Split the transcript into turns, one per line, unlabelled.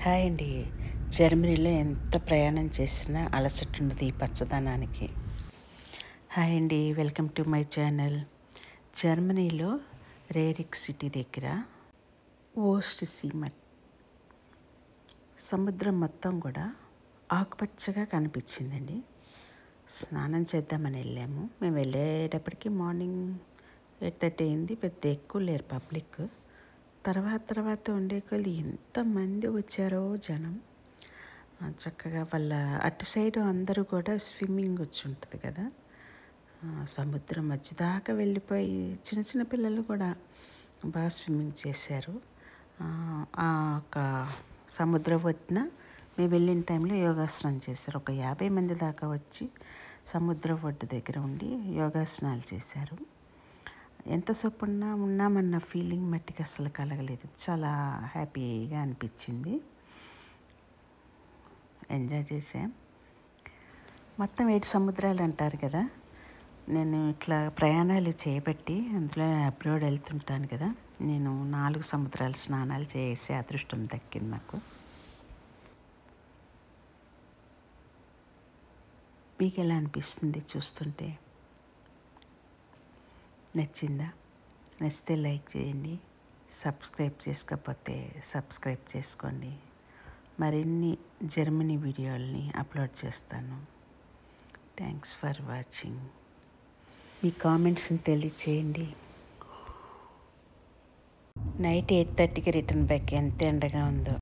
Hi అండి. జర్మనీలో ఎంత ప్రయాణం చేసినా అలసట ఉండదు ఈ పచ్చదనానికి. హాయ్ అండి, వెల్కమ్ టు మై ఛానల్. జర్మనీలో రేరిక్ సిటీ దగ్గర ఓస్ట్ సీమట్ సముద్రం మొత్తం కూడా ఆకుపచ్చగా కనిపించిందండి. స్నానం చేద్దామని వెళ్ళాము. మేము వెళ్ళేటప్పటికి మార్నింగ్ 8:30 అయింది. పెద్ద ఎక్కువ లేరు పబ్లిక్. తర్వాత ఉండే కొద్ది ఎంతమంది వచ్చారో జనం. చక్కగా వాళ్ళ అటు సైడు అందరూ కూడా స్విమ్మింగ్ వచ్చి ఉంటుంది కదా, సముద్రం మధ్య దాకా వెళ్ళిపోయి చిన్న చిన్న పిల్లలు కూడా బాగా స్విమ్మింగ్ చేశారు. ఆ ఒక సముద్ర ఒడ్డున మేము వెళ్ళిన టైంలో యోగాసనం చేశారు. ఒక 50 మంది దాకా వచ్చి సముద్ర ఒడ్డు దగ్గర ఉండి యోగాసనాలు చేశారు. ఎంతసేపు ఉన్నామన్న ఫీలింగ్ మట్టికి అస్సలు కలగలేదు. చాలా హ్యాపీగా అనిపించింది. ఎంజాయ్ చేసాం. మొత్తం 7 సముద్రాలు అంటారు కదా. నేను ఇట్లా ప్రయాణాలు చేయబట్టి అందులో అబ్రాడ్ వెళ్తుంటాను కదా, నేను 4 సముద్రాలు స్నానాలు చేసే అదృష్టం దక్కింది నాకు. మీకు ఎలా అనిపిస్తుంది చూస్తుంటే? నచ్చిందా? నచ్చితే లైక్ చేయండి. సబ్స్క్రైబ్ చేసుకోకపోతే సబ్స్క్రైబ్ చేసుకోండి. మరిన్ని జర్మనీ వీడియోలని అప్లోడ్ చేస్తాను. Thanks for watching. మీ కామెంట్స్ని తెలియచేయండి. నైట్ 8:30కి రిటర్న్ బ్యాక్. ఎంత ఎండగా ఉందో.